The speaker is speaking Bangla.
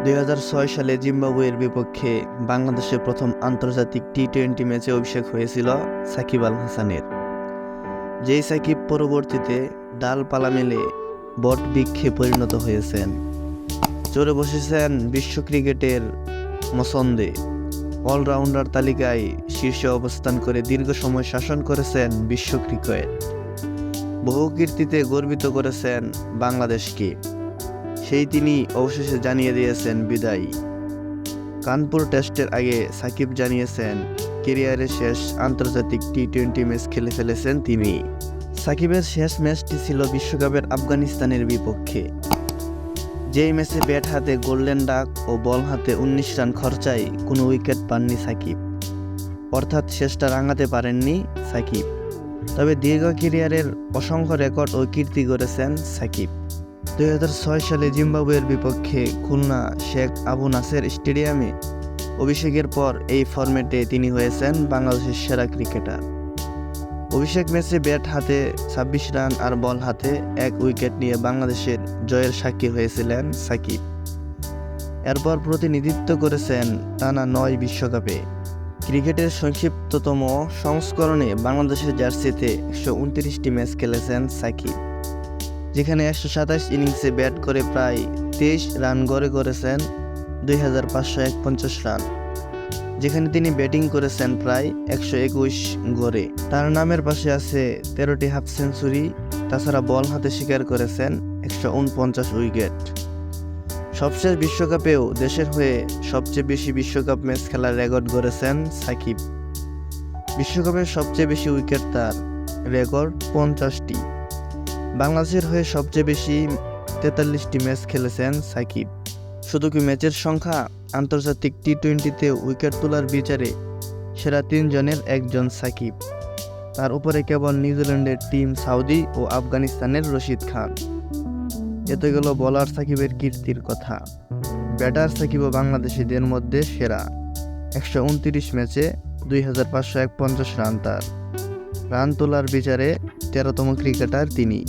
2006 সালে জিম্বাবুয়ের বিপক্ষে বাংলাদেশের প্রথম আন্তর্জাতিক টি-20 ম্যাচে অভিষেক হয়েছিল সাকিব আল হাসানের। যেই সাকিব পরবর্তীতে ডালপালা মেলে বটবৃক্ষে পরিণত হয়েছেন, চড়ে বসেছেন বিশ্ব ক্রিকেটের মসন্দে। অলরাউন্ডার তালিকায় শীর্ষে অবস্থান করে দীর্ঘ সময় শাসন করেছেন বিশ্ব ক্রিকেট। বহু কীর্তিতে গর্বিত করেছেন বাংলাদেশকে। সেই তিনি অবশেষে জানিয়ে দিয়েছেন বিদায়। কানপুর টেস্টের আগে সাকিব জানিয়েছেন ক্যারিয়ারের শেষ আন্তর্জাতিক টি-20 ম্যাচ খেলে ফেলেছেন তিনি। সাকিবের শেষ ম্যাচটি ছিল বিশ্বকাপের আফগানিস্তানের বিপক্ষে। যেই ম্যাচে ব্যাট হাতে গোল্ডেন ডাক ও বল হাতে 19 রান খরচায় কোনো উইকেট পাননি সাকিব, অর্থাৎ শেষটা রাঙাতে পারেননি সাকিব। তবে দীর্ঘ ক্যারিয়ারের অসংখ্য রেকর্ড ও কীর্তি গড়েছেন সাকিব। 2006 সালে জিম্বাবুয়ের বিপক্ষে খুলনা শেখ আবু নাসের স্টেডিয়ামে অভিষেকের পর এই ফরম্যাটে তিনি হয়েছেন বাংলাদেশের সেরা ক্রিকেটার। অভিষেক ম্যাচে ব্যাট হাতে 26 রান আর বল হাতে 1 উইকেট নিয়ে বাংলাদেশের জয়ের সাক্ষী হয়েছিলেন সাকিব। এরপর প্রতিনিধিত্ব করেছেন টানা 9 বিশ্বকাপে। ক্রিকেটের সংক্ষিপ্ততম সংস্করণে বাংলাদেশের জার্সিতে 129টি ম্যাচ খেলেছেন সাকিব, যেখানে 127 ইনিংসে ব্যাট করে প্রায় 23 রান গড়ে করেছেন 2551 রান, যেখানে তিনি ব্যাটিং করেছেন প্রায় 121 গড়ে। তার নামের পাশে আছে 13টি হাফ সেঞ্চুরি। তাছাড়া বল হাতে শিকার করেছেন 149 উইকেট। সবশেষ বিশ্বকাপেও দেশের হয়ে সবচেয়ে বেশি বিশ্বকাপ ম্যাচ খেলার রেকর্ড গড়েছেন সাকিব। বিশ্বকাপের সবচেয়ে বেশি উইকেট তার, রেকর্ড 50টি। বাংলাদেশের হয়ে সবচেয়ে বেশি 43টি ম্যাচ খেলেছেন সাকিব। শুধু কি ম্যাচের সংখ্যা, আন্তর্জাতিক টি-20তে উইকেট তোলার বিচারে সেরা 3 জনের একজন সাকিব। তার উপরে কেবল নিউজিল্যান্ডের টিম সাউদি ও আফগানিস্তানের রশিদ খান। এতে গেল বোলার সাকিবের কীর্তির কথা। ব্যাটার সাকিবও বাংলাদেশিদের মধ্যে সেরা। 129 ম্যাচে 2551 রান তার। রান তোলার বিচারে 13তম ক্রিকেটার তিনি।